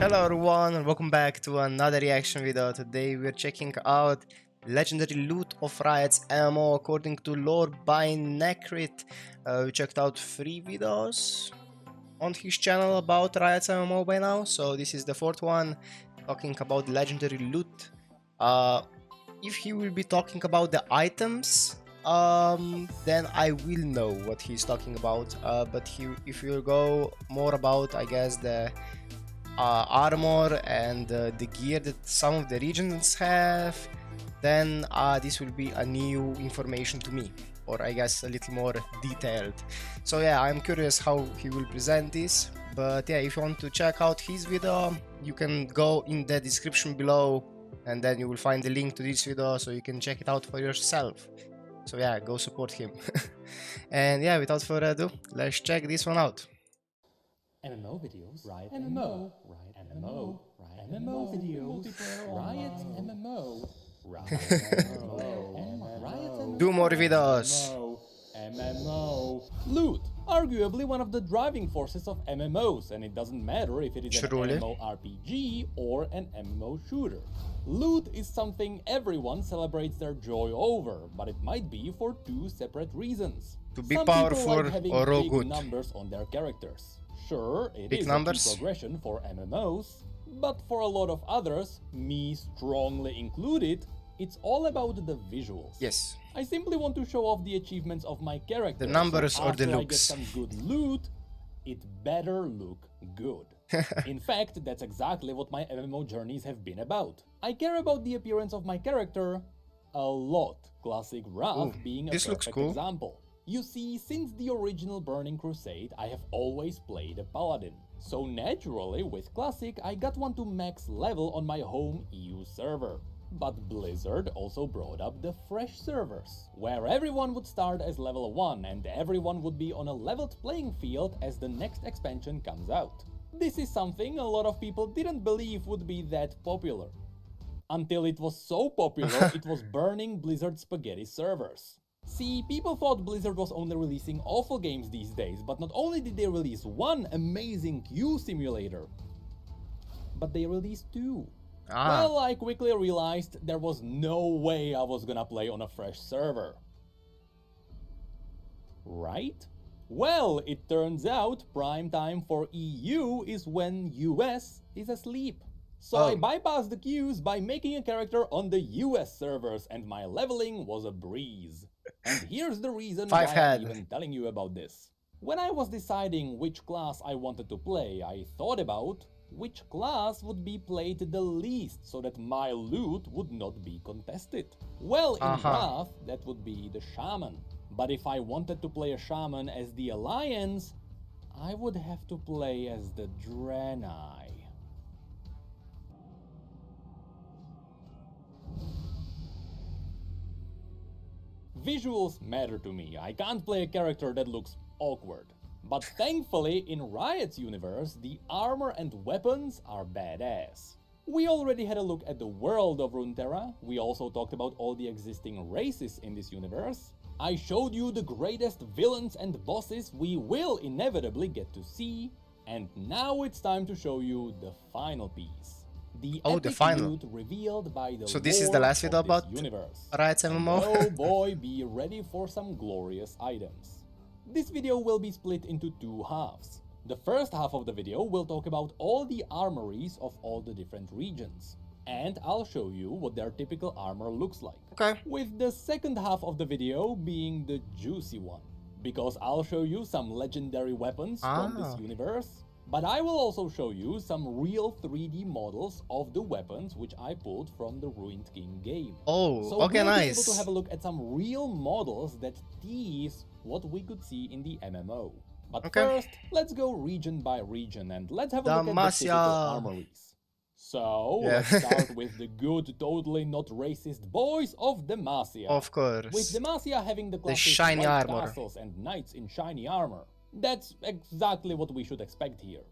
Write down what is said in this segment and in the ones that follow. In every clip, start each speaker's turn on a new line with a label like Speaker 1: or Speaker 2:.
Speaker 1: Hello everyone and welcome back to another reaction video. Today we're checking out legendary loot of Riot's MMO according to lore by Necrit. We checked out 3 videos on his channel about Riot's MMO by now, so this is the 4th one talking about legendary loot. If he will be talking about the items, then I will know what he's talking about, but if you go more about, I guess, the armor and the gear that some of the regions have, then this will be a new information to me, or I guess a little more detailed. So yeah, I'm curious how he will present this, but yeah, if you want to check out his video, you can go in the description below and then you will find the link to this video so you can check it out for yourself. So yeah, go support him. And yeah, without further ado, let's check this one out.
Speaker 2: MMO videos, Riot MMO, Riot MMO, Riot MMO videos, Riot MMO, Riot MMO, Riot MMO,
Speaker 1: Do more videos.
Speaker 2: MMO. Loot, arguably one of the driving forces of MMOs, and it doesn't matter if it is an
Speaker 1: Truly.
Speaker 2: MMO RPG or an MMO shooter. Loot is something everyone celebrates their joy over, but it might be for two separate reasons.
Speaker 1: To be
Speaker 2: Some people
Speaker 1: powerful
Speaker 2: like having
Speaker 1: or all
Speaker 2: big
Speaker 1: good.
Speaker 2: numbers on their characters. Sure, it
Speaker 1: Big
Speaker 2: is
Speaker 1: numbers.
Speaker 2: a key progression for MMOs, but for a lot of others, me strongly included, it's all about the visuals.
Speaker 1: Yes.
Speaker 2: I simply want to show off the achievements of my character.
Speaker 1: The numbers
Speaker 2: so
Speaker 1: or the
Speaker 2: after
Speaker 1: looks.
Speaker 2: I get some good loot, it better look good. In fact, that's exactly what my MMO journeys have been about. I care about the appearance of my character a lot, Classic Wrath
Speaker 1: Ooh,
Speaker 2: being a
Speaker 1: this looks
Speaker 2: perfect
Speaker 1: cool.
Speaker 2: example. You see, since the original Burning Crusade, I have always played a paladin. So naturally, with Classic, I got one to max level on my home EU server. But Blizzard also brought up the fresh servers, where everyone would start as level 1 and everyone would be on a leveled playing field as the next expansion comes out. This is something a lot of people didn't believe would be that popular. Until it was so popular, it was burning Blizzard spaghetti servers. See, people thought Blizzard was only releasing awful games these days, but not only did they release one amazing queue simulator, but they released 2. Well, I quickly realized there was no way I was gonna play on a fresh server. Right? Well, it turns out prime time for EU is when US is asleep. So I bypassed the queues by making a character on the US servers, and my leveling was a breeze. And here's the reason why I'm even telling you about this. When I was deciding which class I wanted to play, I thought about which class would be played the least so that my loot would not be contested. Well, in Wrath, that would be the Shaman. But if I wanted to play a Shaman as the Alliance, I would have to play as the Draenei. Visuals matter to me. I can't play a character that looks awkward. But thankfully, in Riot's universe, the armor and weapons are badass. We already had a look at the world of Runeterra, we also talked about all the existing races in this universe. I showed you the greatest villains and bosses we will inevitably get to see, and now it's time to show you the final piece. The
Speaker 1: final
Speaker 2: loot revealed by the
Speaker 1: So this is the last video about
Speaker 2: universe.
Speaker 1: Riot's MMO?
Speaker 2: Oh boy, be ready for some glorious items. This video will be split into 2 halves. The first half of the video will talk about all the armories of all the different regions. And I'll show you what their typical armor looks like.
Speaker 1: Okay.
Speaker 2: With the second half of the video being the juicy one. Because I'll show you some legendary weapons from this universe. But I will also show you some real 3D models of the weapons which I pulled from the Ruined King game.
Speaker 1: Oh,
Speaker 2: so
Speaker 1: okay,
Speaker 2: we'll be
Speaker 1: nice.
Speaker 2: able to have a look at some real models that tease what we could see in the MMO. But first, let's go region by region and let's have a look at the typical armories. So, let's start with the good, totally not racist boys of Demacia.
Speaker 1: Of course.
Speaker 2: With Demacia having the classic
Speaker 1: shiny
Speaker 2: white
Speaker 1: armor.
Speaker 2: castles and knights in shiny armor. That's exactly what we should expect here.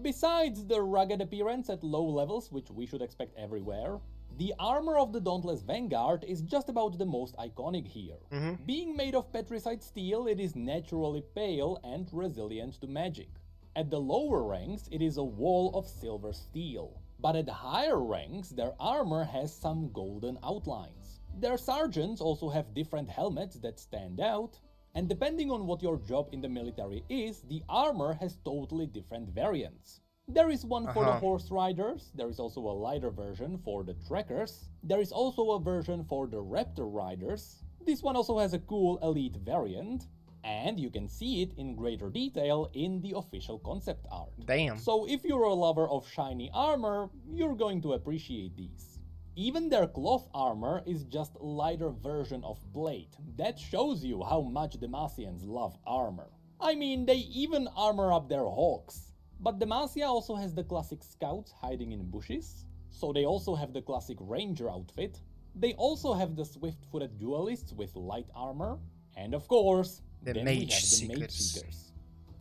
Speaker 2: Besides the rugged appearance at low levels, which we should expect everywhere, the armor of the Dauntless Vanguard is just about the most iconic here. Being made of petrified steel, it is naturally pale and resilient to magic. At the lower ranks, it is a wall of silver steel. But at higher ranks, their armor has some golden outlines. Their sergeants also have different helmets that stand out, and depending on what your job in the military is, the armor has totally different variants. There is one for the horse riders, there is also a lighter version for the trekkers, there is also a version for the raptor riders. This one also has a cool elite variant, and you can see it in greater detail in the official concept art.
Speaker 1: Damn.
Speaker 2: So if you're a lover of shiny armor, you're going to appreciate these. Even their cloth armor is just a lighter version of plate. That shows you how much Demacians love armor. I mean, they even armor up their hawks. But Demacia also has the classic scouts hiding in bushes, so they also have the classic ranger outfit. They also have the swift-footed duelists with light armor, and of course,
Speaker 1: the
Speaker 2: then
Speaker 1: mage
Speaker 2: we have the
Speaker 1: seekers.
Speaker 2: mage seekers.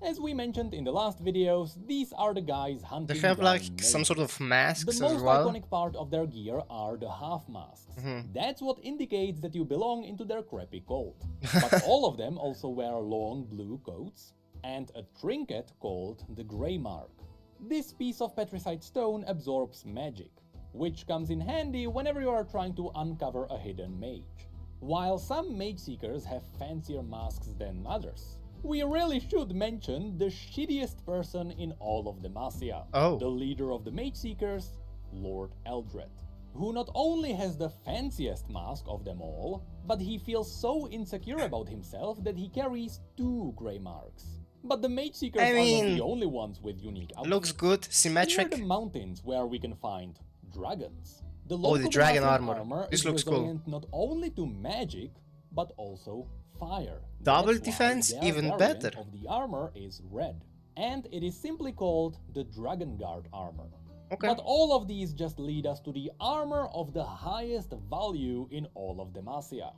Speaker 2: As we mentioned in the last videos, these are the guys hunting
Speaker 1: They have
Speaker 2: down
Speaker 1: like
Speaker 2: mages.
Speaker 1: some sort of masks
Speaker 2: The
Speaker 1: as
Speaker 2: most
Speaker 1: well.
Speaker 2: iconic part of their gear are the half masks. That's what indicates that you belong into their crappy cult. But all of them also wear long blue coats and a trinket called the Grey Mark. This piece of petrified stone absorbs magic, which comes in handy whenever you are trying to uncover a hidden mage. While some mage seekers have fancier masks than others, we really should mention the shittiest person in all of Demacia, the leader of the mage seekers, Lord Eldred, who not only has the fanciest mask of them all, but he feels so insecure about himself that he carries 2 grey marks. But the mage seekers are not the only ones with unique outfits.
Speaker 1: Looks good, symmetric.
Speaker 2: Here are the mountains where we can find dragons. The
Speaker 1: the dragon
Speaker 2: Demacian
Speaker 1: armor. This
Speaker 2: is
Speaker 1: looks cool.
Speaker 2: resilient not only to magic, but also fire.
Speaker 1: Double
Speaker 2: That's why
Speaker 1: defense,
Speaker 2: their
Speaker 1: even
Speaker 2: variant
Speaker 1: better.
Speaker 2: of the armor is red, and it is simply called the Dragon Guard armor.
Speaker 1: Okay.
Speaker 2: But all of these just lead us to the armor of the highest value in all of Demacia.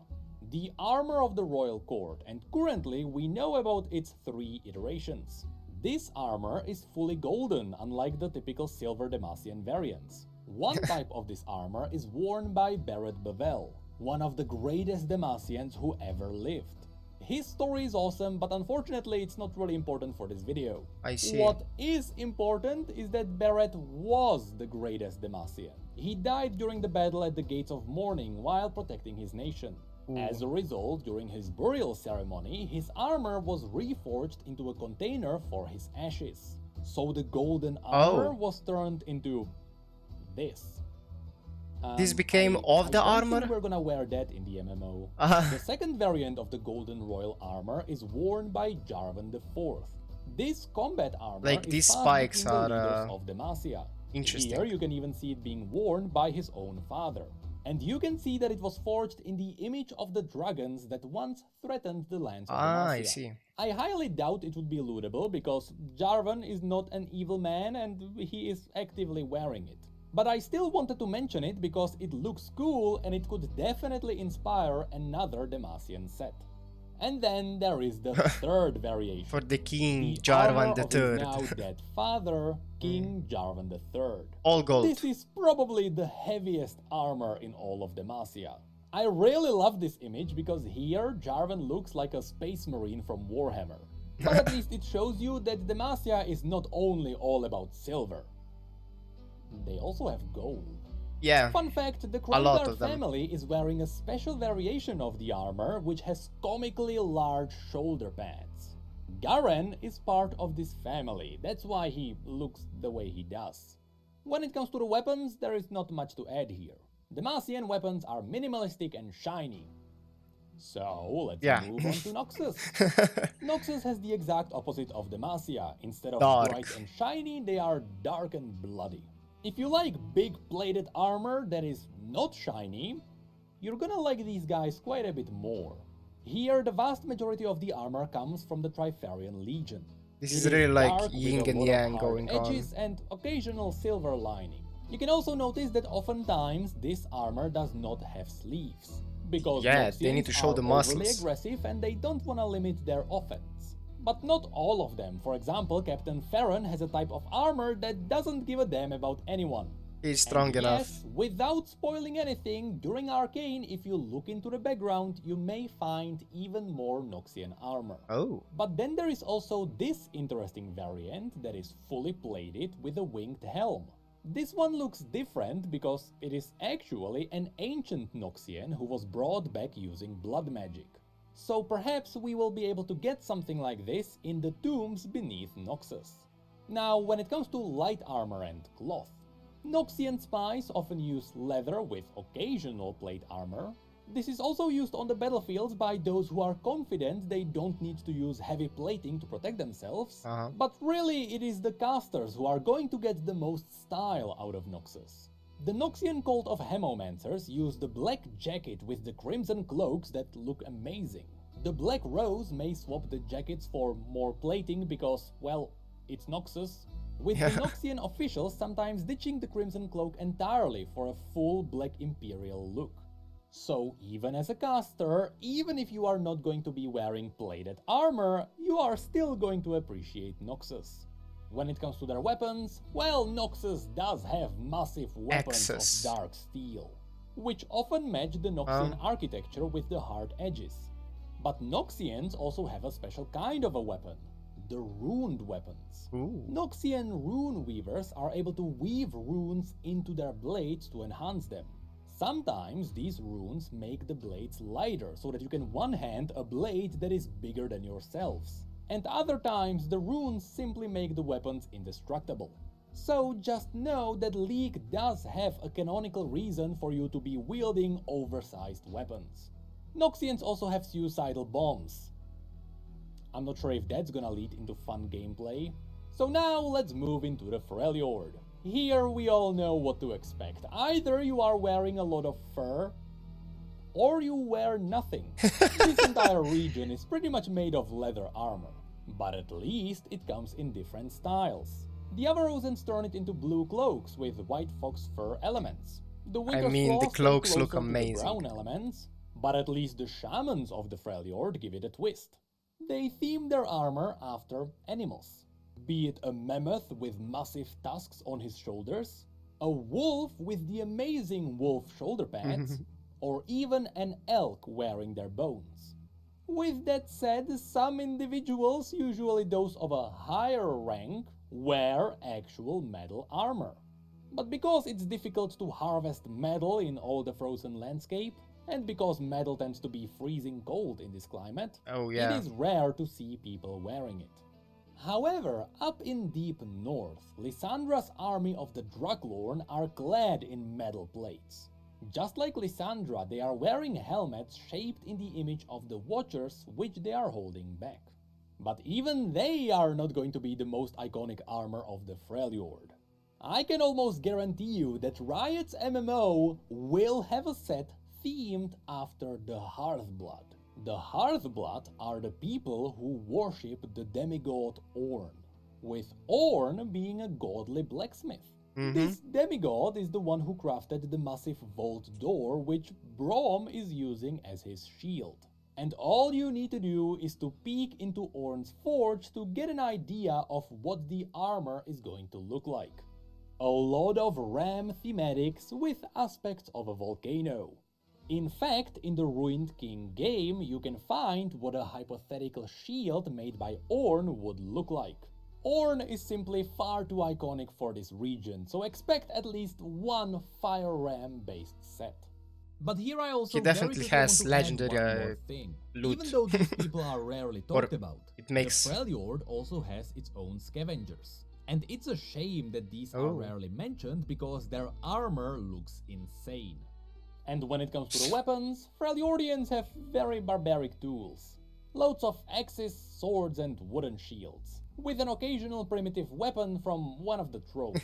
Speaker 2: The armor of the Royal Court, and currently we know about its 3 iterations. This armor is fully golden, unlike the typical silver Demacian variants. One type of this armor is worn by Barret Bevel, one of the greatest Demacians who ever lived. His story is awesome, but unfortunately it's not really important for this video.
Speaker 1: I see.
Speaker 2: What is important is that Barret was the greatest Demacian. He died during the battle at the Gates of Mourning while protecting his nation. As a result, during his burial ceremony, his armor was reforged into a container for his ashes. So the golden armor was turned into this.
Speaker 1: This became of the
Speaker 2: I don't
Speaker 1: armor?
Speaker 2: think we're gonna wear that in the MMO. The second variant of the golden royal armor is worn by Jarvan IV. This combat armor
Speaker 1: Like
Speaker 2: is
Speaker 1: these
Speaker 2: passed
Speaker 1: spikes
Speaker 2: between the
Speaker 1: are,
Speaker 2: leaders of Demacia.
Speaker 1: interesting.
Speaker 2: Here you can even see it being worn by his own father. And you can see that it was forged in the image of the dragons that once threatened the lands of Demacia.
Speaker 1: I see.
Speaker 2: I highly doubt it would be lootable because Jarvan is not an evil man and he is actively wearing it. But I still wanted to mention it because it looks cool and it could definitely inspire another Demacian set. And then there is the third variation.
Speaker 1: For the King
Speaker 2: The
Speaker 1: Jarvan
Speaker 2: armor of his
Speaker 1: III.
Speaker 2: now dead father, King Jarvan III.
Speaker 1: All gold.
Speaker 2: This is probably the heaviest armor in all of Demacia. I really love this image because here Jarvan looks like a space marine from Warhammer. But at least it shows you that Demacia is not only all about silver. They also have gold.
Speaker 1: Yeah.
Speaker 2: Fun fact, the
Speaker 1: A lot
Speaker 2: Krondar
Speaker 1: of them.
Speaker 2: family is wearing a special variation of the armor which has comically large shoulder pads. Garen is part of this family, that's why he looks the way he does. When it comes to the weapons, there is not much to add here. Demacian weapons are minimalistic and shiny. So, let's move on to Noxus. Noxus has the exact opposite of Demacia. Instead of
Speaker 1: Dark.
Speaker 2: bright and shiny, they are dark and bloody. If you like big plated armor that is not shiny, you're gonna like these guys quite a bit more. Here, the vast majority of the armor comes from the Trifarian Legion.
Speaker 1: This
Speaker 2: It
Speaker 1: is really like
Speaker 2: dark with
Speaker 1: yin
Speaker 2: a
Speaker 1: and
Speaker 2: lot of
Speaker 1: yang
Speaker 2: hard
Speaker 1: going on.
Speaker 2: edges and occasional silver lining. You can also notice that oftentimes this armor does not have sleeves. Because
Speaker 1: Yeah, they need to
Speaker 2: Noxians
Speaker 1: show
Speaker 2: are
Speaker 1: the
Speaker 2: overly
Speaker 1: muscles.
Speaker 2: aggressive and they don't want to limit their offense. But not all of them. For example, Captain Farron has a type of armor that doesn't give a damn about anyone.
Speaker 1: He's strong
Speaker 2: And
Speaker 1: enough.
Speaker 2: yes, without spoiling anything, during Arcane, if you look into the background, you may find even more Noxian armor.
Speaker 1: Oh.
Speaker 2: But then there is also this interesting variant that is fully plated with a winged helm. This one looks different because it is actually an ancient Noxian who was brought back using blood magic. So perhaps we will be able to get something like this in the tombs beneath Noxus. Now, when it comes to light armor and cloth, Noxian spies often use leather with occasional plate armor. This is also used on the battlefields by those who are confident they don't need to use heavy plating to protect themselves. But really, it is the casters who are going to get the most style out of Noxus. The Noxian cult of Hemomancers use the black jacket with the crimson cloaks that look amazing. The Black Rose may swap the jackets for more plating because, well, it's Noxus, with the Noxian officials sometimes ditching the crimson cloak entirely for a full black imperial look. So even as a caster, even if you are not going to be wearing plated armor, you are still going to appreciate Noxus. When it comes to their weapons, well, Noxus does have massive weapons of dark steel, which often match the Noxian architecture with the hard edges. But Noxians also have a special kind of a weapon, the runed weapons. Noxian rune weavers are able to weave runes into their blades to enhance them. Sometimes these runes make the blades lighter so that you can one-hand a blade that is bigger than yourselves. And other times the runes simply make the weapons indestructible. So just know that League does have a canonical reason for you to be wielding oversized weapons. Noxians also have suicidal bombs. I'm not sure if that's gonna lead into fun gameplay. So now let's move into the Freljord. Here we all know what to expect. Either you are wearing a lot of fur, or you wear nothing. This entire region is pretty much made of leather armor, but at least it comes in different styles. The Avarosans turn it into blue cloaks with white fox fur elements. The
Speaker 1: the cloaks look amazing.
Speaker 2: Brown elements, but at least the shamans of the Freljord give it a twist. They theme their armor after animals. Be it a mammoth with massive tusks on his shoulders, a wolf with the amazing wolf shoulder pads, or even an elk wearing their bones. With that said, some individuals, usually those of a higher rank, wear actual metal armor. But because it's difficult to harvest metal in all the frozen landscape, and because metal tends to be freezing cold in this climate, it is rare to see people wearing it. However, up in deep north, Lysandra's army of the Druglorn are clad in metal plates. Just like Lysandra, they are wearing helmets shaped in the image of the Watchers, which they are holding back. But even they are not going to be the most iconic armor of the Freljord. I can almost guarantee you that Riot's MMO will have a set themed after the Hearthblood. The Hearthblood are the people who worship the demigod Ornn, with Ornn being a godly blacksmith. This demigod is the one who crafted the massive vault door which Braum is using as his shield. And all you need to do is to peek into Ornn's forge to get an idea of what the armor is going to look like. A lot of ram thematics with aspects of a volcano. In fact, in the Ruined King game, you can find what a hypothetical shield made by Ornn would look like. Ornn is simply far too iconic for this region, so expect at least one Fire Ram based set. But here I also
Speaker 1: he definitely has legendary loot.
Speaker 2: Even though these people are rarely talked about,
Speaker 1: it makes...
Speaker 2: the Freljord also has its own scavengers. And it's a shame that these are rarely mentioned because their armor looks insane. And when it comes to the weapons, Freljordians have very barbaric tools. Loads of axes, swords and wooden shields, with an occasional primitive weapon from one of the trolls.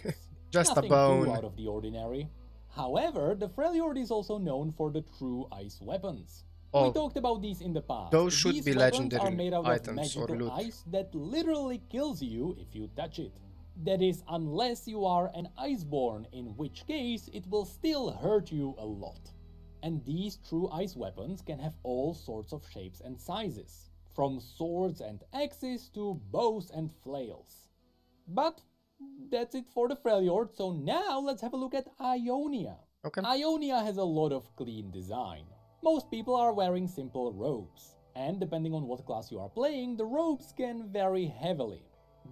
Speaker 1: Just
Speaker 2: Nothing
Speaker 1: a bone.
Speaker 2: too out of the ordinary. However, the Freljord is also known for the true ice weapons. We talked about these in the past.
Speaker 1: Those should
Speaker 2: these
Speaker 1: be legendary
Speaker 2: are made out
Speaker 1: items
Speaker 2: of magical
Speaker 1: or loot.
Speaker 2: ice that literally kills you if you touch it. That is, unless you are an Iceborn, in which case it will still hurt you a lot. And these true ice weapons can have all sorts of shapes and sizes, from swords and axes to bows and flails. But that's it for the Freljord, so now let's have a look at Ionia.
Speaker 1: Okay.
Speaker 2: Ionia has a lot of clean design. Most people are wearing simple robes, and depending on what class you are playing, the robes can vary heavily.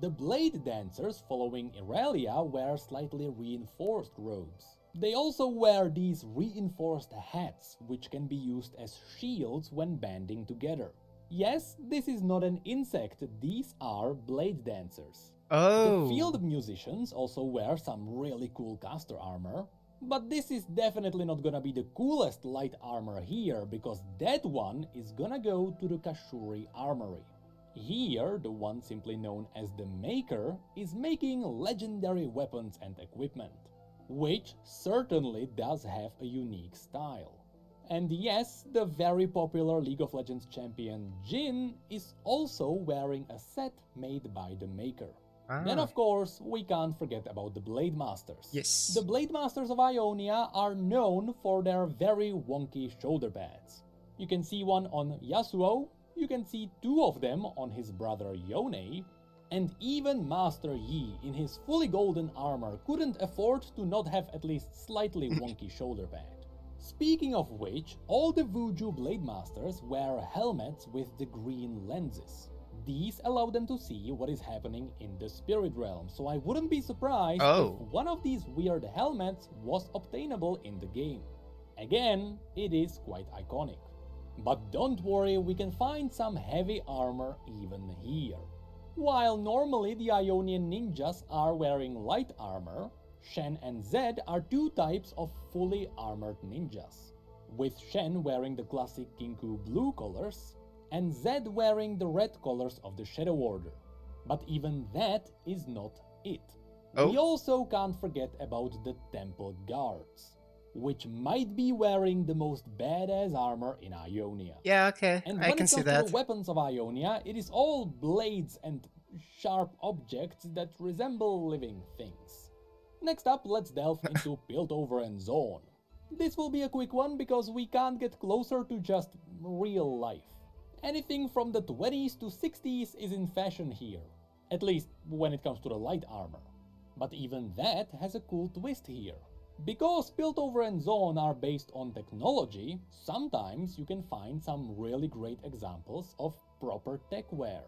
Speaker 2: The Blade Dancers following Irelia wear slightly reinforced robes. They also wear these reinforced hats, which can be used as shields when banding together. Yes, this is not an insect, these are Blade Dancers.
Speaker 1: Oh.
Speaker 2: The Field Musicians also wear some really cool caster armor, but this is definitely not gonna be the coolest light armor here, because that one is gonna go to the Kashuri Armory. Here, the one simply known as the Maker is making legendary weapons and equipment, which certainly does have a unique style. And yes, the very popular League of Legends champion Jhin is also wearing a set made by the Maker. Then of course, we can't forget about the Blade Masters.
Speaker 1: Yes.
Speaker 2: The Blade Masters of Ionia are known for their very wonky shoulder pads. You can see one on Yasuo, you can see two of them on his brother Yone, and even Master Yi in his fully golden armor couldn't afford to not have at least slightly wonky shoulder pad. Speaking of which, all the Vuju Blade Masters wear helmets with the green lenses. These allow them to see what is happening in the spirit realm, so I wouldn't be surprised if one of these weird helmets was obtainable in the game. Again, it is quite iconic. But don't worry, we can find some heavy armor even here. While normally the Ionian ninjas are wearing light armor, Shen and Zed are two types of fully armored ninjas, with Shen wearing the classic Kinku blue colors, and Zed wearing the red colors of the Shadow Order. But even that is not it. We also can't forget about the Temple Guards, which might be wearing the most badass armor in Ionia.
Speaker 1: Yeah, okay,
Speaker 2: And
Speaker 1: I can see that.
Speaker 2: when it comes to the weapons of Ionia, it is all blades and sharp objects that resemble living things. Next up, let's delve into Piltover and Zone. This will be a quick one because we can't get closer to just real life. Anything from the 20s to 60s is in fashion here, at least when it comes to the light armor. But even that has a cool twist here. Because Piltover and Zone are based on technology, sometimes you can find some really great examples of proper tech wear,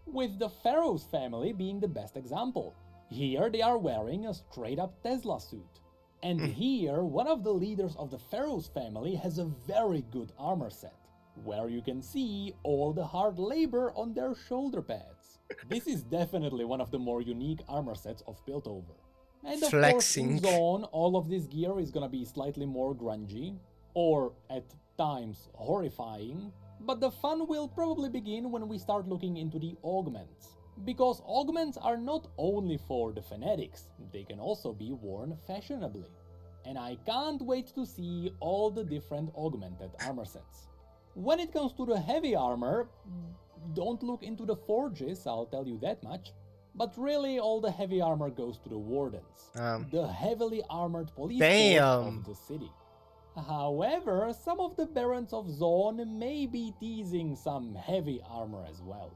Speaker 2: with the Pharaoh's family being the best example. Here they are wearing a straight-up Tesla suit. And here, one of the leaders of the Pharaoh's family has a very good armor set, where you can see all the hard labor on their shoulder pads. This is definitely one of the more unique armor sets of Piltover. And of course, in Zone, all of this gear is gonna be slightly more grungy, or at times horrifying, but the fun will probably begin when we start looking into the augments. Because augments are not only for the fanatics, they can also be worn fashionably. And I can't wait to see all the different augmented armor sets. When it comes to the heavy armor, don't look into the forges, I'll tell you that much. But really, all the heavy armor goes to the Wardens, the heavily armored police force of the city. However, some of the Barons of Zone may be teasing some heavy armor as well.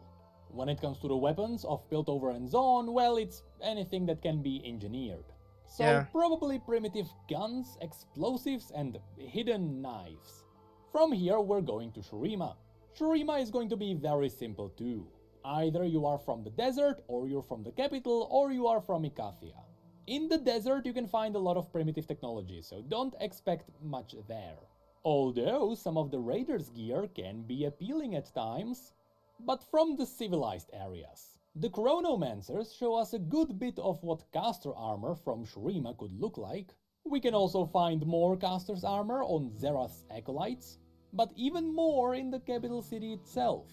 Speaker 2: When it comes to the weapons of Piltover and Zone, well, it's anything that can be engineered. So probably primitive guns, explosives, and hidden knives. From here, we're going to Shurima. Shurima is going to be very simple too. Either you are from the desert, or you're from the capital, or you are from Ikathia. In the desert, you can find a lot of primitive technology, so don't expect much there. Although some of the raiders' gear can be appealing at times, but from the civilized areas. The Chronomancers show us a good bit of what caster armor from Shurima could look like. We can also find more caster's armor on Xerath's acolytes, but even more in the capital city itself.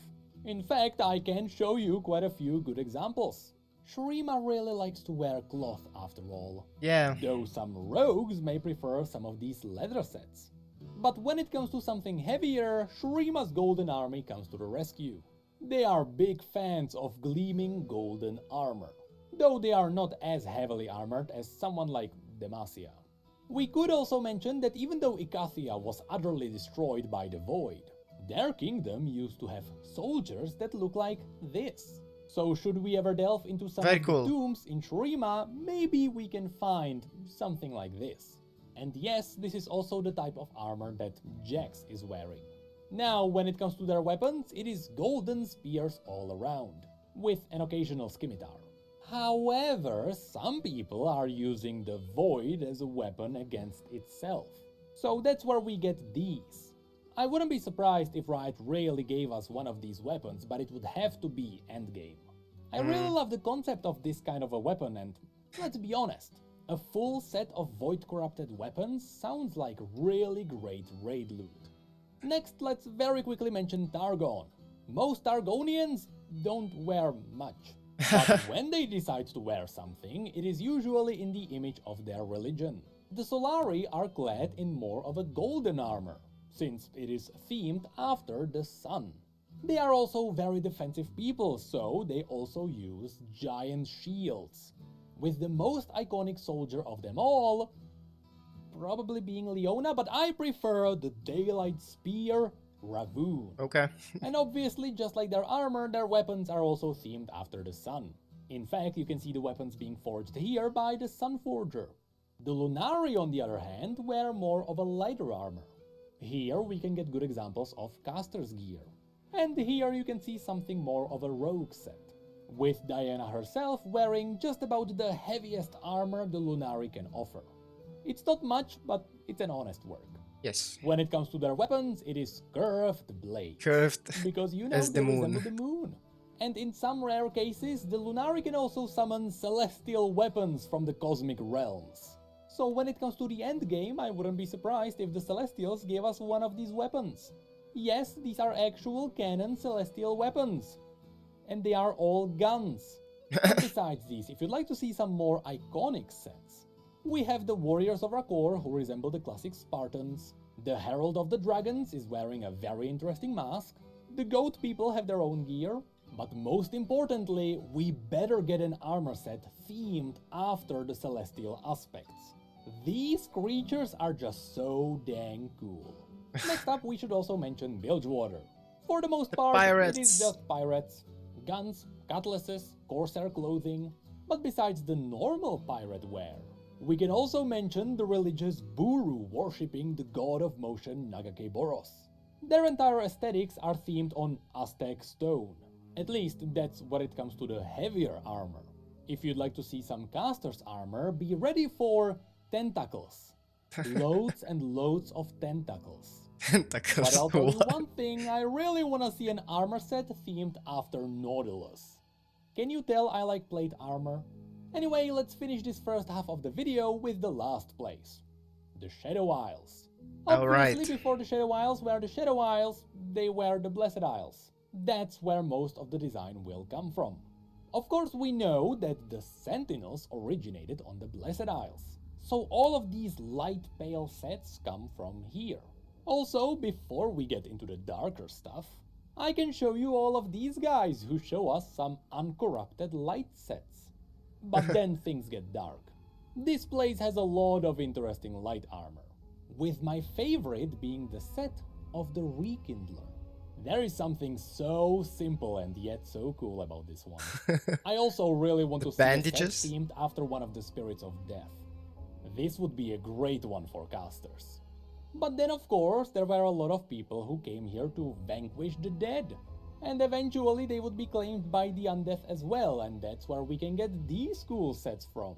Speaker 2: In fact, I can show you quite a few good examples. Shurima really likes to wear cloth after all. Though some rogues may prefer some of these leather sets. But when it comes to something heavier, Shurima's Golden Army comes to the rescue. They are big fans of gleaming golden armor, though they are not as heavily armored as someone like Demacia. We could also mention that even though Ikathia was utterly destroyed by the Void, their kingdom used to have soldiers that look like this. So should we ever delve into some
Speaker 1: Very
Speaker 2: of
Speaker 1: cool.
Speaker 2: the tombs in Shurima, maybe we can find something like this. And yes, this is also the type of armor that Jax is wearing. Now, when it comes to their weapons, it is golden spears all around, with an occasional scimitar. However, some people are using the Void as a weapon against itself. So that's where we get these. I wouldn't be surprised if Riot really gave us one of these weapons, but it would have to be endgame. I really love the concept of this kind of a weapon, and let's be honest, a full set of Void corrupted weapons sounds like really great raid loot. Next, let's very quickly mention Targon. Most Targonians don't wear much, but when they decide to wear something, it is usually in the image of their religion. The Solari are clad in more of a golden armor, since it is themed after the sun. They are also very defensive people, so they also use giant shields, with the most iconic soldier of them all probably being Leona, but I prefer the Daylight Spear, Ravoon.
Speaker 1: Okay.
Speaker 2: And obviously, just like their armor, their weapons are also themed after the sun. In fact, you can see the weapons being forged here by the Sun Forger. The Lunari, on the other hand, wear more of a lighter armor. Here we can get good examples of caster's gear. And here you can see something more of a rogue set, with Diana herself wearing just about the heaviest armor the Lunari can offer. It's not much, but it's an honest work.
Speaker 1: Yes.
Speaker 2: When it comes to their weapons, it is curved blade.
Speaker 1: Curved
Speaker 2: Because you know
Speaker 1: as
Speaker 2: they
Speaker 1: the moon.
Speaker 2: resemble the moon. And in some rare cases, the Lunari can also summon celestial weapons from the cosmic realms. So when it comes to the endgame, I wouldn't be surprised if the Celestials gave us one of these weapons. Yes, these are actual canon celestial weapons. And they are all guns. And besides these, if you'd like to see some more iconic sets, we have the Warriors of Rakor, who resemble the classic Spartans. The Herald of the Dragons is wearing a very interesting mask. The Goat People have their own gear. But most importantly, we better get an armor set themed after the celestial aspects. These creatures are just so dang cool. Next up, we should also mention Bilgewater. For the most part,
Speaker 1: pirates.
Speaker 2: it is just pirates, guns, cutlasses, corsair clothing. But besides the normal pirate wear, we can also mention the religious Buru worshipping the god of motion Nagake Boros. Their entire aesthetics are themed on Aztec stone. At least that's when it comes to the heavier armor. If you'd like to see some caster's armor, be ready for tentacles. Loads and loads of tentacles.
Speaker 1: Tentacles.
Speaker 2: But I'll tell you
Speaker 1: What?
Speaker 2: one thing, I really wanna see an armor set themed after Nautilus. Can you tell I like plate armor? Anyway, let's finish this first half of the video with the last place. The Shadow Isles.
Speaker 1: Alright.
Speaker 2: Obviously, before the Shadow Isles were the Shadow Isles, they were the Blessed Isles. That's where most of the design will come from. Of course, we know that the Sentinels originated on the Blessed Isles. So all of these light pale sets come from here. Also, before we get into the darker stuff, I can show you all of these guys who show us some uncorrupted light sets. But then things get dark. This place has a lot of interesting light armor, with my favorite being the set of the Rekindler. There is something so simple and yet so cool about this one. I also really want to see a
Speaker 1: bandages?
Speaker 2: set themed after one of the spirits of death. This would be a great one for casters. But then of course there were a lot of people who came here to vanquish the dead. And eventually they would be claimed by the undead as well, and that's where we can get these cool sets from.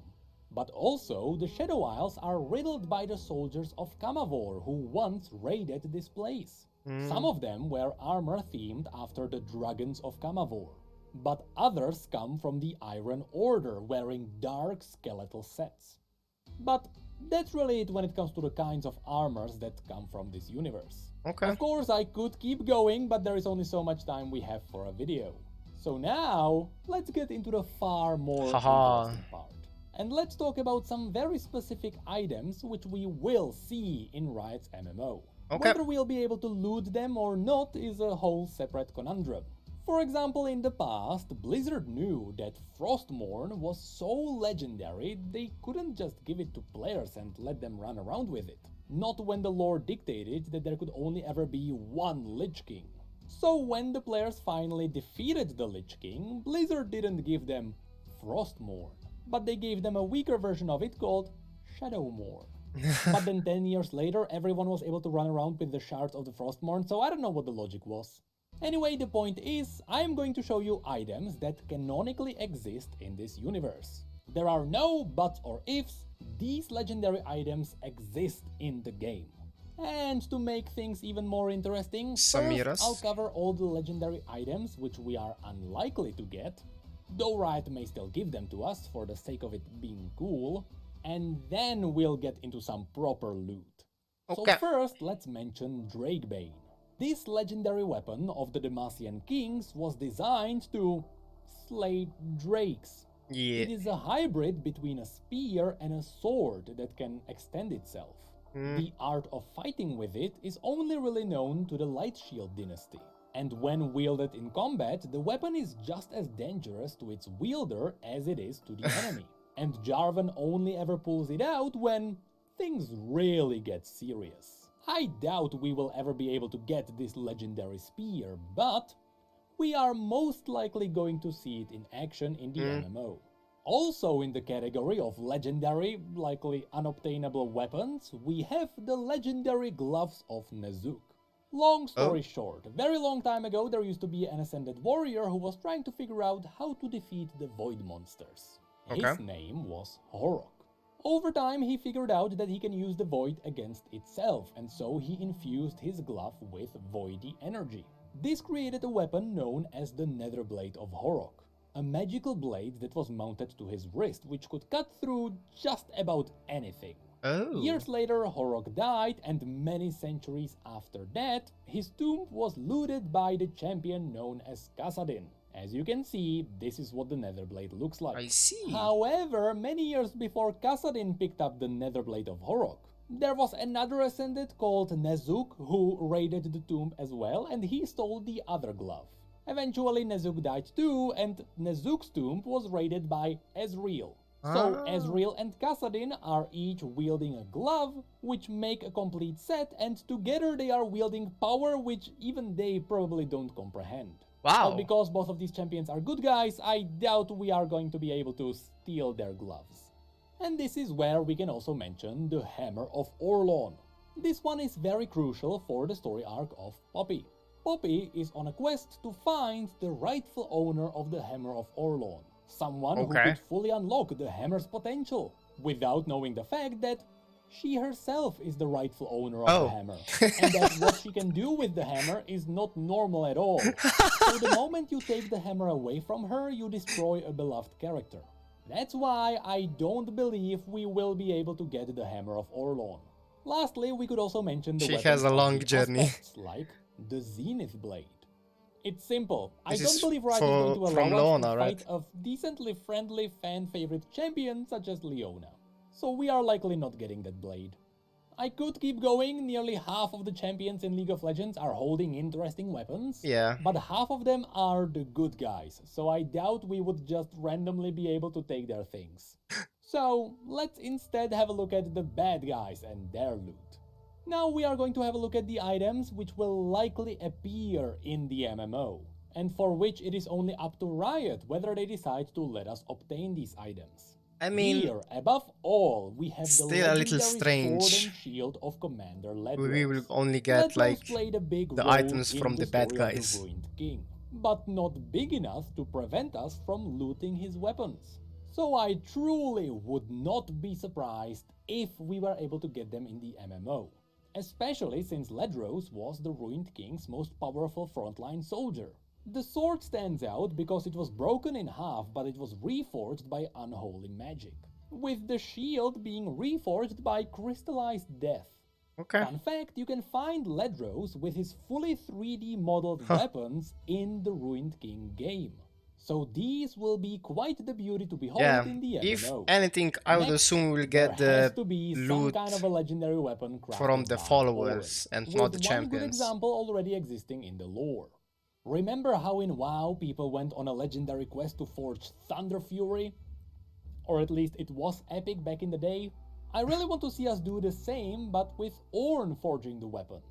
Speaker 2: But also, the Shadow Isles are riddled by the soldiers of Kamavor who once raided this place. Some of them wear armor themed after the dragons of Kamavor, but others come from the Iron Order wearing dark skeletal sets. But that's really it when it comes to the kinds of armors that come from this universe.
Speaker 1: Okay.
Speaker 2: Of course, I could keep going, but there is only so much time we have for a video. So now, let's get into the far more interesting part. And let's talk about some very specific items which we will see in Riot's MMO.
Speaker 1: Okay.
Speaker 2: Whether we'll be able to loot them or not is a whole separate conundrum. For example, in the past, Blizzard knew that Frostmourne was so legendary they couldn't just give it to players and let them run around with it. Not when the lore dictated that there could only ever be one Lich King. So when the players finally defeated the Lich King, Blizzard didn't give them Frostmourne, but they gave them a weaker version of it called Shadowmourne. But then 10 years later, everyone was able to run around with the shards of the Frostmourne, so I don't know what the logic was. Anyway, the point is, I am going to show you items that canonically exist in this universe. There are no buts or ifs, these legendary items exist in the game. And to make things even more interesting, first I'll cover all the legendary items which we are unlikely to get, though Riot may still give them to us for the sake of it being cool, and then we'll get into some proper loot. Okay. So first, let's mention Drakebane. This legendary weapon of the Demacian kings was designed to slay drakes. Yeah. It is a hybrid between a spear and a sword that can extend itself. The art of fighting with it is only really known to the Lightshield dynasty. And when wielded in combat, the weapon is just as dangerous to its wielder as it is to the enemy. And Jarvan only ever pulls it out when things really get serious. I doubt we will ever be able to get this legendary spear, but we are most likely going to see it in action in the MMO. Also in the category of legendary, likely unobtainable weapons, we have the legendary gloves of Nezuk. Long story short, a very long time ago there used to be an ascended warrior who was trying to figure out how to defeat the void monsters. His name was Horok. Over time he figured out that he can use the void against itself, and so he infused his glove with voidy energy. This created a weapon known as the Netherblade of Horok. A magical blade that was mounted to his wrist, which could cut through just about anything. Years later, Horok died, and many centuries after that, his tomb was looted by the champion known as Kassadin. As you can see, this is what the Netherblade looks like. I see. However, many years before Kassadin picked up the Netherblade of Horok, there was another ascended called Nezuk who raided the tomb as well, and he stole the other glove. Eventually Nezuk died too, and Nezuk's tomb was raided by Ezreal. So Ezreal and Kassadin are each wielding a glove, which make a complete set, and together they are wielding power which even they probably don't comprehend. Wow. But because both of these champions are good guys, I doubt we are going to be able to steal their gloves. And this is where we can also mention the Hammer of Orlon. This one is very crucial for the story arc of Poppy. Poppy is on a quest to find the rightful owner of the Hammer of Orlon. Someone who could fully unlock the hammer's potential, without knowing the fact that she herself is the rightful owner of the hammer. And that what she can do with the hammer is not normal at all. So the moment you take the hammer away from her, you destroy a beloved character. That's why I don't believe we will be able to get the Hammer of Orlon. Lastly, we could also mention the
Speaker 1: She has a long journey.
Speaker 2: Like the Zenith Blade. It's simple. I don't believe Riot is going to allow us to fight a decently friendly fan-favorite champion such as Leona. So we are likely not getting that blade. I could keep going, nearly half of the champions in League of Legends are holding interesting weapons. Yeah. But half of them are the good guys, so I doubt we would just randomly be able to take their things. So let's instead have a look at the bad guys and their loot. Now we are going to have a look at the items which will likely appear in the MMO, and for which it is only up to Riot whether they decide to let us obtain these items. I mean, here, above all, we have the legendary sword and shield of Commander Ledros.
Speaker 1: We will only get
Speaker 2: the
Speaker 1: items from the bad guys.
Speaker 2: Ruined King, but not big enough to prevent us from looting his weapons. So I truly would not be surprised if we were able to get them in the MMO. Especially since Ledros was the Ruined King's most powerful frontline soldier. The sword stands out because it was broken in half, but it was reforged by unholy magic, with the shield being reforged by crystallized death. Fun fact, you can find Ledros with his fully 3D modeled weapons in the Ruined King game. So these will be quite the beauty to behold in the MMO.
Speaker 1: If anything, I would assume we'll get the loot
Speaker 2: kind of a legendary weapon
Speaker 1: from the followers and not the champions.
Speaker 2: One good example already existing in the lore. Remember how in WoW people went on a legendary quest to forge Thunder Fury? Or at least it was epic back in the day? I really want to see us do the same, but with Ornn forging the weapon.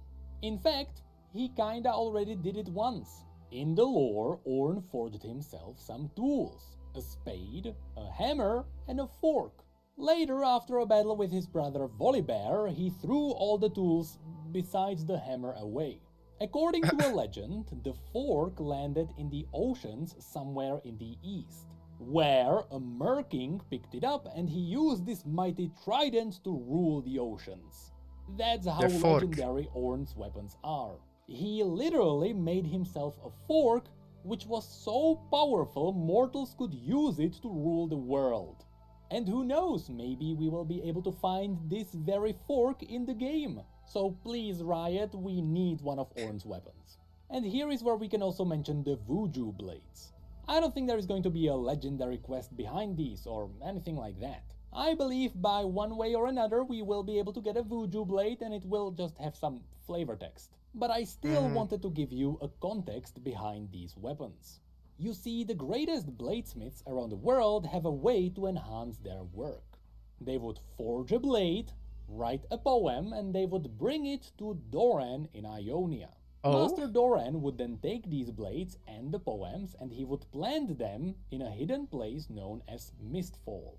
Speaker 2: In fact, he kinda already did it once. In the lore, Ornn forged himself some tools: a spade, a hammer, and a fork. Later, after a battle with his brother Volibear, he threw all the tools besides the hammer away. According to a legend, the fork landed in the oceans somewhere in the east, where a merking picked it up and he used this mighty trident to rule the oceans. That's how legendary Ornn's weapons are. He literally made himself a fork, which was so powerful mortals could use it to rule the world. And who knows, maybe we will be able to find this very fork in the game. So please, Riot, we need one of Ornn's weapons. And here is where we can also mention the Vuju blades. I don't think there is going to be a legendary quest behind these or anything like that. I believe by one way or another we will be able to get a Vuju blade and it will just have some flavor text. But I still wanted to give you a context behind these weapons. You see, the greatest bladesmiths around the world have a way to enhance their work. They would forge a blade, write a poem, and they would bring it to Doran in Ionia. Master Doran would then take these blades and the poems and he would plant them in a hidden place known as Mistfall.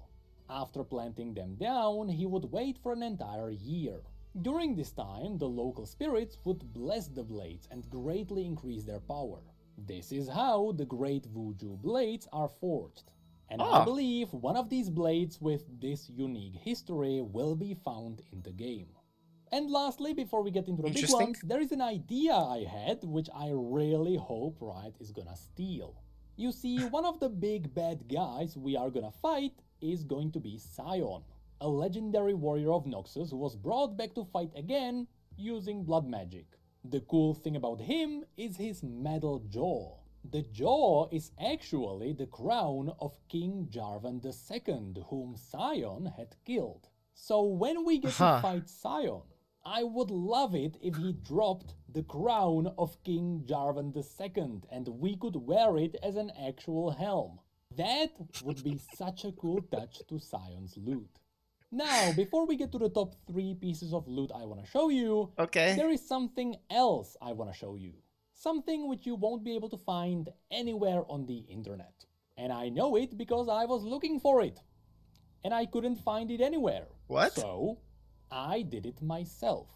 Speaker 2: After planting them down, he would wait for an entire year. During this time, the local spirits would bless the blades and greatly increase their power. This is how the great Vuju blades are forged. And I believe one of these blades with this unique history will be found in the game. And lastly, before we get into the big ones, there is an idea I had which I really hope Riot is gonna steal. You see, one of the big bad guys we are gonna fight is going to be Sion, a legendary warrior of Noxus who was brought back to fight again using blood magic. The cool thing about him is his metal jaw. The jaw is actually the crown of King Jarvan II, whom Sion had killed. So when we get to fight Sion, I would love it if he dropped the crown of King Jarvan II and we could wear it as an actual helm. That would be such a cool touch to Sion's loot. Now, before we get to the top 3 pieces of loot I want to show you, there is something else I want to show you. Something which you won't be able to find anywhere on the internet. And I know it because I was looking for it. And I couldn't find it anywhere. So, I did it myself.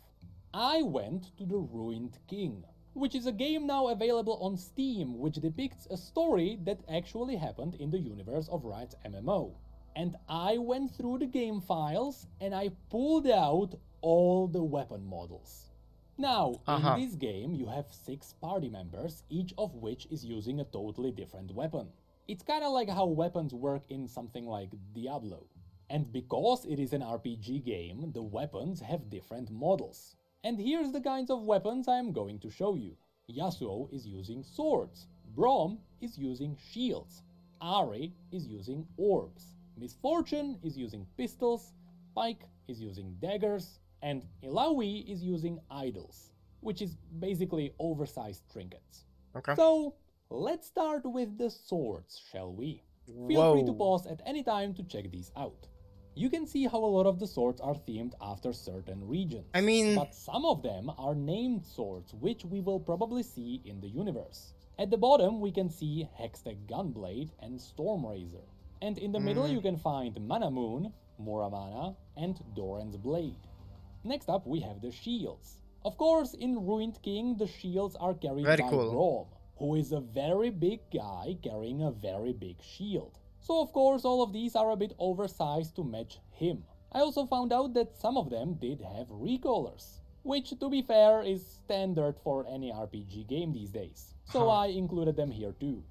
Speaker 2: I went to the Ruined King, which is a game now available on Steam, which depicts a story that actually happened in the universe of Riot's MMO. And I went through the game files and I pulled out all the weapon models. Now, in this game you have 6 party members, each of which is using a totally different weapon. It's kinda like how weapons work in something like Diablo. And because it is an RPG game, the weapons have different models. And here's the kinds of weapons I'm going to show you. Yasuo is using swords, Braum is using shields, Ahri is using orbs, Misfortune is using pistols, Pyke is using daggers, and Illaoi is using idols, which is basically oversized trinkets. So, let's start with the swords, shall we? Feel free to pause at any time to check these out. You can see how a lot of the swords are themed after certain regions. But some of them are named swords, which we will probably see in the universe. At the bottom we can see Hextech Gunblade and Stormrazor. And in the middle you can find Manamoon, Muramana, and Doran's Blade. Next up we have the shields. Of course, in Ruined King the shields are carried by Braum, who is a very big guy carrying a very big shield. So of course all of these are a bit oversized to match him. I also found out that some of them did have recoilers, which to be fair is standard for any RPG game these days. So I included them here too.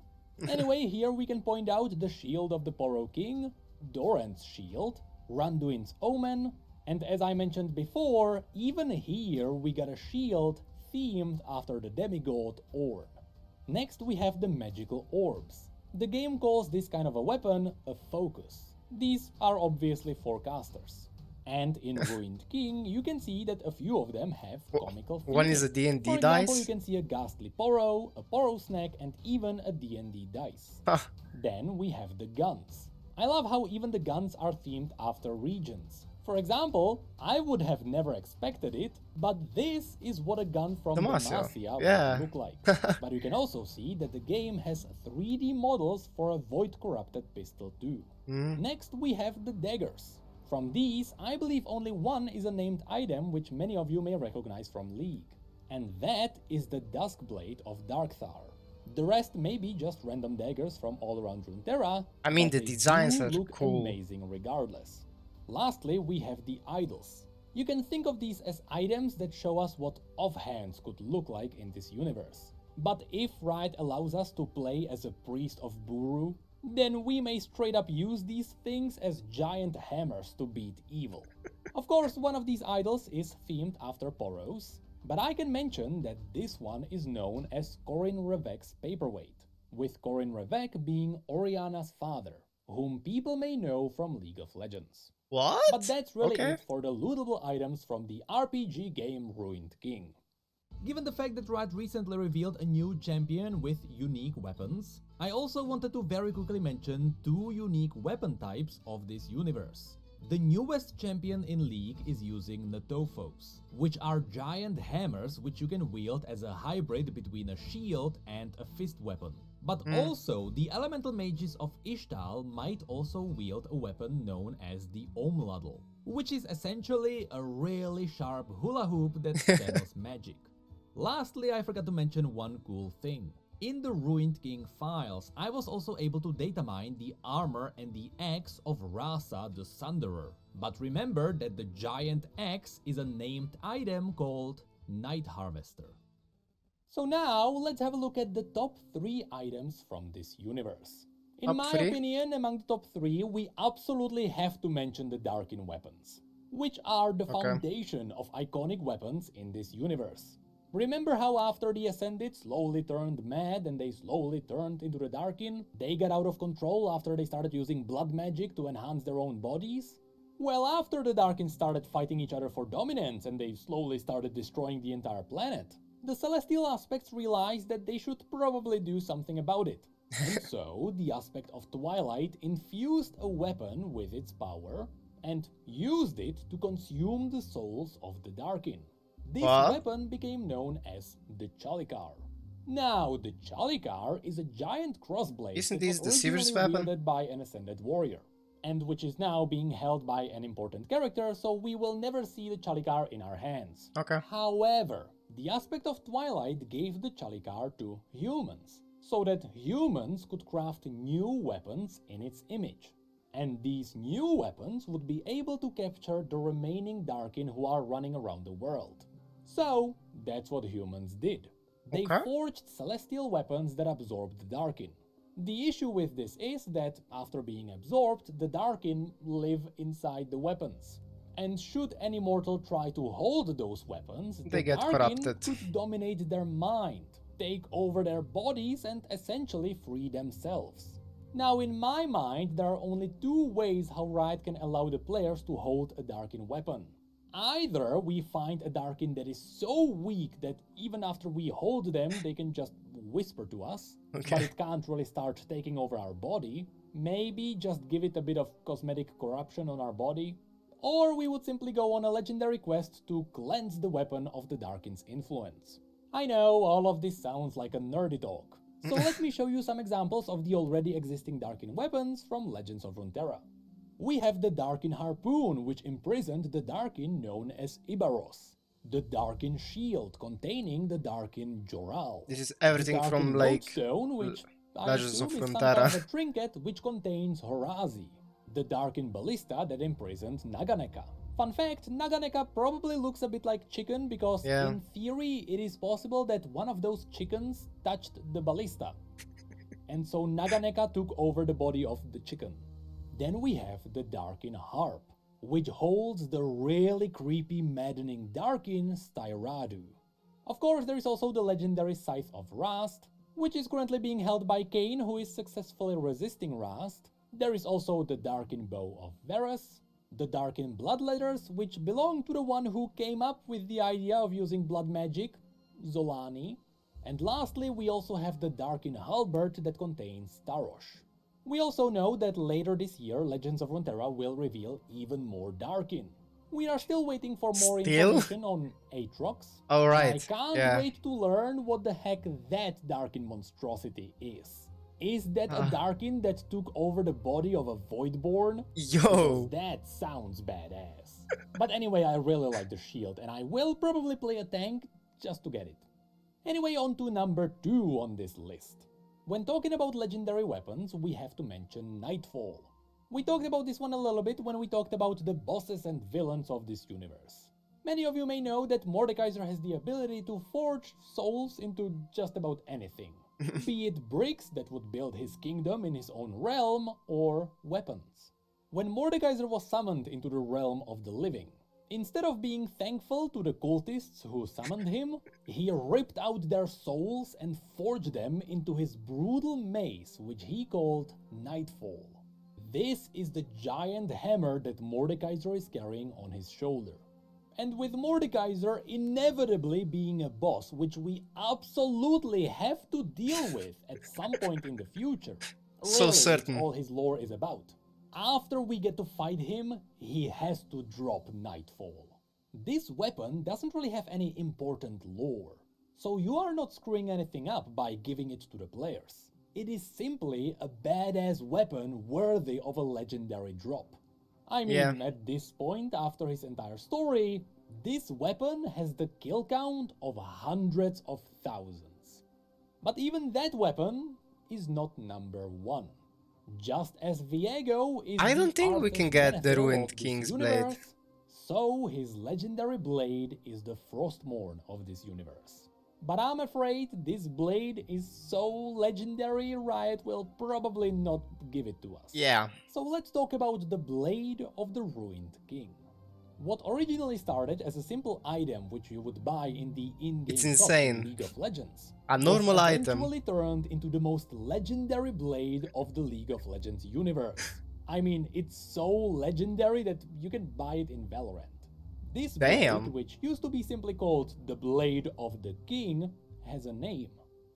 Speaker 2: Anyway, here we can point out the shield of the Poro King, Doran's shield, Randuin's Omen, and as I mentioned before, even here we got a shield themed after the demigod Ornn. Next we have the magical orbs. The game calls this kind of a weapon a focus. These are obviously forecasters. And in Ruined King, you can see that a few of them have comical features.
Speaker 1: One is a D&D
Speaker 2: dice. For
Speaker 1: dice.
Speaker 2: example, you can see a ghastly Poro, a Poro snack, and even a D&D dice. Then we have the guns. I love how even the guns are themed after regions. For example, I would have never expected it, but this is what a gun from Demacia would look like. But you can also see that the game has 3D models for a void-corrupted pistol too. Next we have the daggers. From these, I believe only one is a named item which many of you may recognize from League. And that is the Duskblade of Darkthar. The rest may be just random daggers from all around Runeterra.
Speaker 1: I mean, the designs are
Speaker 2: look
Speaker 1: cool.
Speaker 2: Amazing regardless. Lastly, we have the idols. You can think of these as items that show us what offhands could look like in this universe. But if Riot allows us to play as a priest of Buru, then we may straight up use these things as giant hammers to beat evil. Of course, one of these idols is themed after Poros, but I can mention that this one is known as Corin Revek's paperweight, with Corin Revek being Oriana's father, whom people may know from League of Legends.
Speaker 1: What?
Speaker 2: But that's really it for the lootable items from the RPG game Ruined King. Given the fact that Riot recently revealed a new champion with unique weapons, I also wanted to very quickly mention 2 unique weapon types of this universe. The newest champion in League is using Natofos, which are giant hammers which you can wield as a hybrid between a shield and a fist weapon. But also, the elemental mages of Ishtal might also wield a weapon known as the Omladl, which is essentially a really sharp hula hoop that channels magic. Lastly, I forgot to mention one cool thing. In the Ruined King files, I was also able to data mine the armor and the axe of Rasa the Sunderer. But remember that the giant axe is a named item called Night Harvester. So now, let's have a look at the top 3 items from this universe. In my opinion, among the top 3, we absolutely have to mention the Darkin weapons, which are the foundation of iconic weapons in this universe. Remember how after the Ascended slowly turned mad and they slowly turned into the Darkin, they got out of control after they started using blood magic to enhance their own bodies? Well, after the Darkin started fighting each other for dominance and they slowly started destroying the entire planet, the Celestial Aspects realized that they should probably do something about it. And so, the Aspect of Twilight infused a weapon with its power and used it to consume the souls of the Darkin. This weapon became known as the Chalikar. Now, the Chalikar is a giant crossblade
Speaker 1: Isn't
Speaker 2: that
Speaker 1: this
Speaker 2: was
Speaker 1: the
Speaker 2: originally
Speaker 1: Sever's weapon?
Speaker 2: wielded by an Ascended Warrior, and which is now being held by an important character, so we will never see the Chalikar in our hands. However, the Aspect of Twilight gave the Chalikar to humans, so that humans could craft new weapons in its image. And these new weapons would be able to capture the remaining Darkin who are running around the world. So, that's what humans did. They forged celestial weapons that absorbed the Darkin. The issue with this is that, after being absorbed, the Darkin live inside the weapons. And should any mortal try to hold those weapons,
Speaker 1: they get
Speaker 2: Darkin
Speaker 1: corrupted.
Speaker 2: could dominate their mind, take over their bodies, and essentially free themselves. Now, in my mind, there are only 2 ways how Riot can allow the players to hold a Darkin weapon. Either we find a Darkin that is so weak that even after we hold them, they can just whisper to us, but it can't really start taking over our body. Maybe just give it a bit of cosmetic corruption on our body. Or we would simply go on a legendary quest to cleanse the weapon of the Darkin's influence. I know, all of this sounds like a nerdy talk. So let me show you some examples of the already existing Darkin weapons from Legends of Runeterra. We have the Darkin Harpoon, which imprisoned the Darkin known as Ibaros. The Darkin Shield, containing the Darkin Joral.
Speaker 1: This is everything from like
Speaker 2: Stone, which
Speaker 1: Legends of
Speaker 2: is some
Speaker 1: Runeterra.
Speaker 2: kind of a trinket which contains Horazi. The Darkin Ballista that imprisoned Naganeka. Fun fact, Naganeka probably looks a bit like chicken because in theory it is possible that one of those chickens touched the ballista. And so Naganeka took over the body of the chicken. Then we have the Darkin Harp, which holds the really creepy, maddening Darkin Styradu. Of course, there is also the legendary Scythe of Rast, which is currently being held by Kayn, who is successfully resisting Rast. There is also the Darkin Bow of Varus, the Darkin Bloodletters, which belong to the one who came up with the idea of using blood magic, Zolani. And lastly, we also have the Darkin Halberd that contains Tarosh. We also know that later this year, Legends of Runeterra will reveal even more Darkin. We are still waiting for more information on Aatrox.
Speaker 1: Alright,
Speaker 2: I can't
Speaker 1: yeah.
Speaker 2: wait to learn what the heck that Darkin monstrosity is. Is that a Darkin that took over the body of a Voidborn?
Speaker 1: Yo!
Speaker 2: Because that sounds badass. But anyway, I really like the shield, and I will probably play a tank just to get it. Anyway, on to number 2 on this list. When talking about legendary weapons, we have to mention Nightfall. We talked about this one a little bit when we talked about the bosses and villains of this universe. Many of you may know that Mordekaiser has the ability to forge souls into just about anything. Be it bricks that would build his kingdom in his own realm, or weapons. When Mordekaiser was summoned into the realm of the living, instead of being thankful to the cultists who summoned him, he ripped out their souls and forged them into his brutal mace, which he called Nightfall. This is the giant hammer that Mordekaiser is carrying on his shoulder. And with Mordekaiser inevitably being a boss which we absolutely have to deal with at some point in the future,
Speaker 1: So
Speaker 2: really,
Speaker 1: certain.
Speaker 2: it's all his lore is about. After we get to fight him, he has to drop Nightfall. This weapon doesn't really have any important lore, so you are not screwing anything up by giving it to the players. It is simply a badass weapon worthy of a legendary drop. I mean, at this point, after his entire story, this weapon has the kill count of hundreds of thousands. But even that weapon is not number 1. Just as Viego is
Speaker 1: I don't
Speaker 2: the
Speaker 1: think we
Speaker 2: Arthas
Speaker 1: can get the
Speaker 2: Menethil
Speaker 1: Ruined
Speaker 2: of this
Speaker 1: King's
Speaker 2: universe,
Speaker 1: blade.
Speaker 2: so his legendary blade is the Frostmourne of this universe. But I'm afraid this blade is so legendary, Riot will probably not give it to us.
Speaker 1: Yeah.
Speaker 2: So let's talk about the Blade of the Ruined King. What originally started as a simple item which you would buy in the in-game
Speaker 1: It's
Speaker 2: shop
Speaker 1: insane.
Speaker 2: in League of Legends,
Speaker 1: A normal
Speaker 2: was
Speaker 1: item.
Speaker 2: eventually turned into the most legendary blade of the League of Legends universe. I mean, it's so legendary that you can buy it in Valorant. This
Speaker 1: Damn.
Speaker 2: blade, which used to be simply called the Blade of the King, has a name.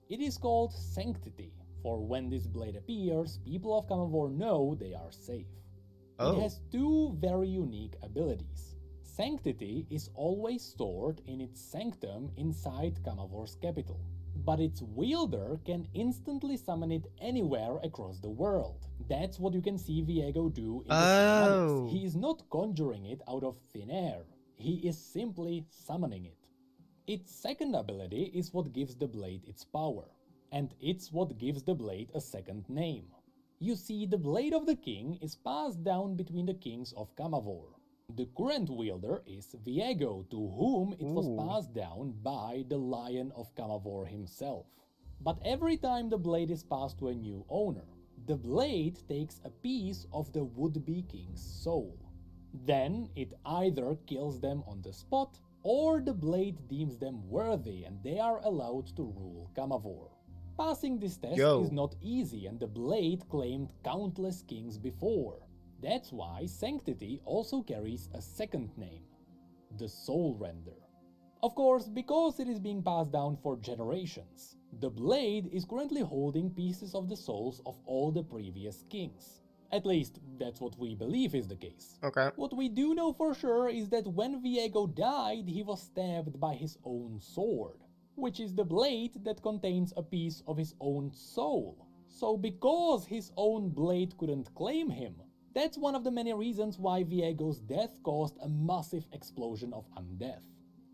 Speaker 2: It is called Sanctity, for when this blade appears, people of Kamavor know they are safe.
Speaker 1: Oh.
Speaker 2: It has 2 very unique abilities. Sanctity is always stored in its sanctum inside Kamavor's capital, but its wielder can instantly summon it anywhere across the world. That's what you can see Viego do in the cinematics. He is not conjuring it out of thin air. He is simply summoning it. Its second ability is what gives the blade its power, and it's what gives the blade a second name. You see, the Blade of the King is passed down between the kings of Kamavor. The current wielder is Viego, to whom it was passed down by the Lion of Kamavor himself. But every time the blade is passed to a new owner, the blade takes a piece of the would-be king's soul. Then it either kills them on the spot, or the blade deems them worthy and they are allowed to rule Kamavor. Passing this test is not easy, and the blade claimed countless kings before. That's why Sanctity also carries a second name, the Soul Render. Of course, because it is being passed down for generations, the blade is currently holding pieces of the souls of all the previous kings. At least, that's what we believe is the case.
Speaker 1: Okay.
Speaker 2: What we do know for sure is that when Viego died, he was stabbed by his own sword, which is the blade that contains a piece of his own soul. So because his own blade couldn't claim him, that's one of the many reasons why Viego's death caused a massive explosion of undeath.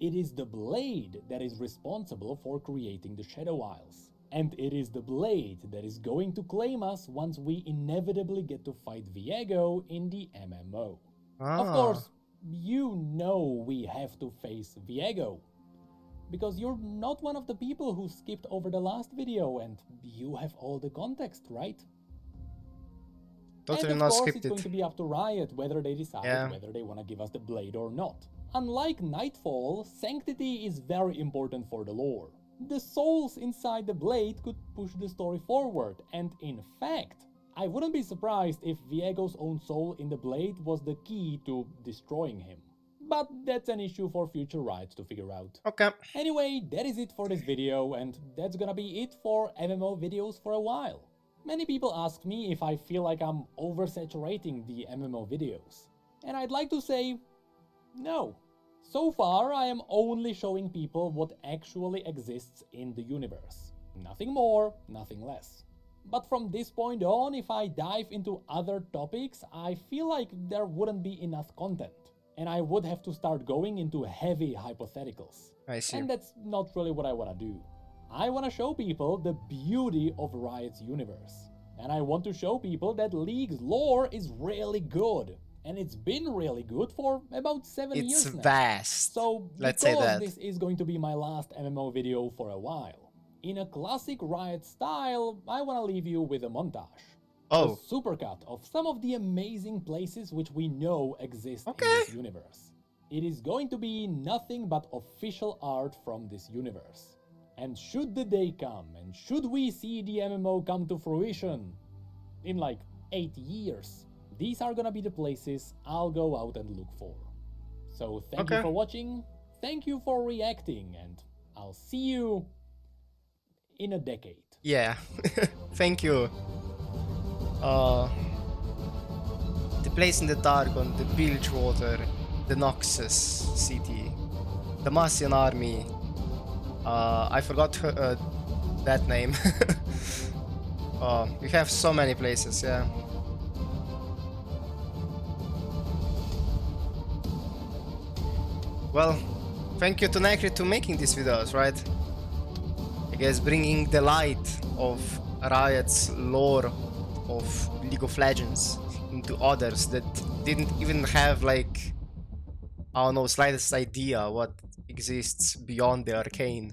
Speaker 2: It is the blade that is responsible for creating the Shadow Isles. And it is the blade that is going to claim us once we inevitably get to fight Viego in the MMO. Of course, you know we have to face Viego, because you're not one of the people who skipped over the last video and you have all the context, right?
Speaker 1: Totally
Speaker 2: and
Speaker 1: not
Speaker 2: of course
Speaker 1: skipped
Speaker 2: it's going to be up to Riot whether they decide whether they want to give us the blade or not. Unlike Nightfall, Sanctity is very important for the lore. The souls inside the blade could push the story forward, and in fact, I wouldn't be surprised if Viego's own soul in the blade was the key to destroying him. But that's an issue for future Riots to figure out.
Speaker 1: Okay.
Speaker 2: Anyway, that is it for this video, and that's gonna be it for MMO videos for a while. Many people ask me if I feel like I'm oversaturating the MMO videos. And I'd like to say, no. So far, I am only showing people what actually exists in the universe. Nothing more, nothing less. But from this point on, if I dive into other topics, I feel like there wouldn't be enough content. And I would have to start going into heavy hypotheticals.
Speaker 1: I see.
Speaker 2: And that's not really what I want to do. I want to show people the beauty of Riot's universe. And I want to show people that League's lore is really good. And it's been really good for about 7 years now.
Speaker 1: It's vast.
Speaker 2: So,
Speaker 1: let's say that.
Speaker 2: This is going to be my last MMO video for a while. In a classic Riot style, I want to leave you with a montage.
Speaker 1: Oh.
Speaker 2: A supercut of some of the amazing places which we know exist in this universe. It is going to be nothing but official art from this universe. And should the day come, and should we see the MMO come to fruition in like 8 years, these are gonna be the places I'll go out and look for. So thank you for watching, thank you for reacting, and I'll see you in a decade.
Speaker 1: Yeah, thank you. The place in the Targon, the Bilgewater, the Noxus city, the Massian army. I forgot that name. We have so many places, yeah. Well, thank you to Necrit to making these videos, right? I guess bringing the light of Riot's lore of League of Legends into others that didn't even have, like, I don't know, slightest idea what exists beyond the arcane.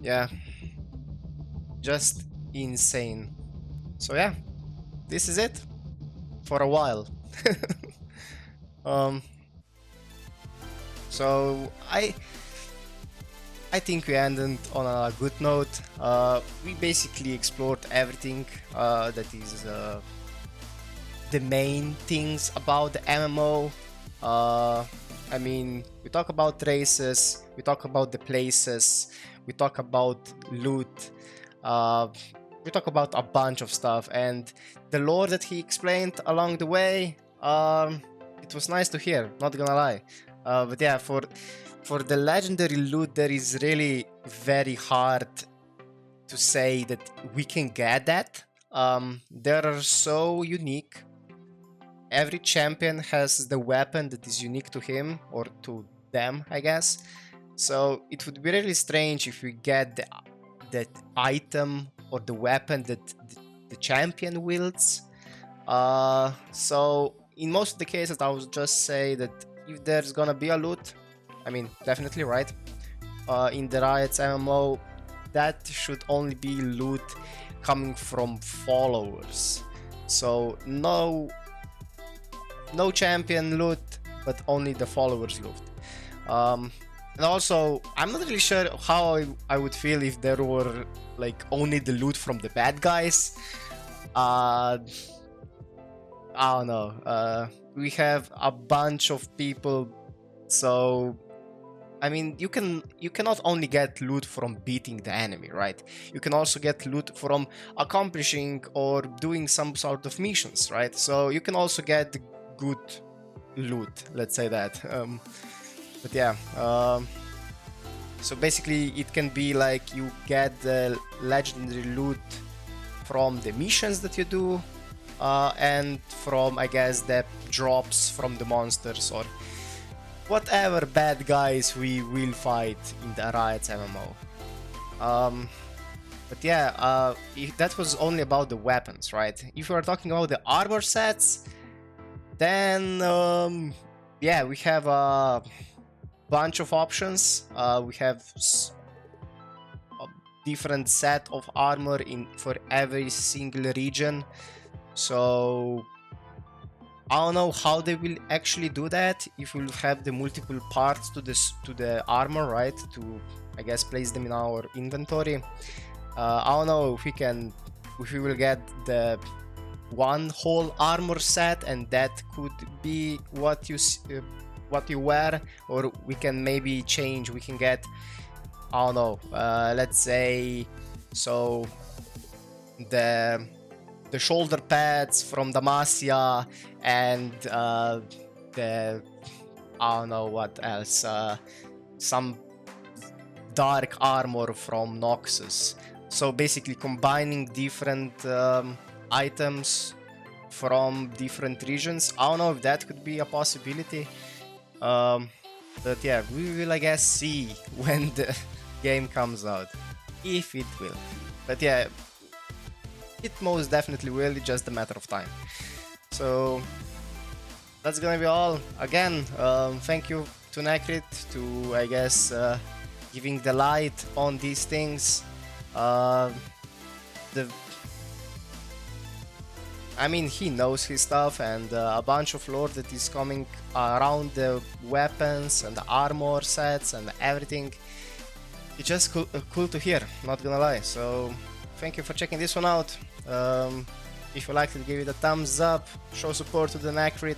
Speaker 1: Yeah, just insane. So yeah, this is it for a while. So I think we ended on a good note. We basically explored everything that is the main things about the MMO. I mean, we talk about races, we talk about the places, we talk about loot, we talk about a bunch of stuff, and the lore that he explained along the way, it was nice to hear, not gonna lie. But yeah, for the legendary loot, there is really very hard to say that we can get that. They are so unique. Every champion has the weapon that is unique to him or to them, I guess. So it would be really strange if we get that item or the weapon that the champion wields. So in most of the cases, I would just say that if there's gonna be a loot, I mean, definitely, right? In the Riot's MMO, that should only be loot coming from followers. So no champion loot, but only the followers loot. And also, I'm not really sure how I would feel if there were like only the loot from the bad guys. I don't know. We have a bunch of people, so I mean, you cannot only get loot from beating the enemy, right? You can also get loot from accomplishing or doing some sort of missions, right? So you can also get good loot, let's say that. But yeah, so basically it can be like you get the legendary loot from the missions that you do, and from, I guess, the drops from the monsters or whatever bad guys we will fight in the Riot's MMO. But yeah, that was only about the weapons, right? If we are talking about the armor sets, then yeah, we have a bunch of options. We have a different set of armor for every single region. So I don't know how they will actually do that, if we'll have the multiple parts to the armor, right? To, I guess, place them in our inventory. I don't know if we will get the one whole armor set and that could be what you wear, or we can maybe change. We can get, I don't know, let's say, so the shoulder pads from Damacia and the I don't know what else, some dark armor from Noxus. So basically combining different items from different regions. I don't know if that could be a possibility. But yeah, we will I guess see when the game comes out. If it will. But yeah, it most definitely will, it's just a matter of time. So that's gonna be all. Again, thank you to Necrit to, I guess, giving the light on these things. I mean, he knows his stuff, and a bunch of lore that is coming around the weapons and the armor sets and everything. It's just cool to hear, not gonna lie. So thank you for checking this one out. If you liked it, give it a thumbs up, show support to the Necrit,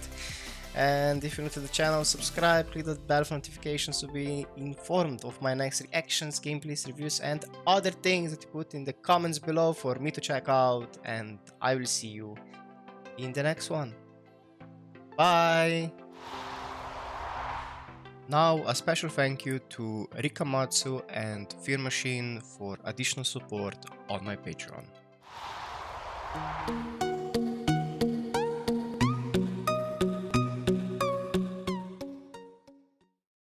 Speaker 1: and if you're new to the channel, subscribe, click the bell for notifications to be informed of my next reactions, gameplays, reviews, and other things that you put in the comments below for me to check out, and I will see you in the next one. Bye! Now a special thank you to Rikamatsu and Fear Machine for additional support on my Patreon.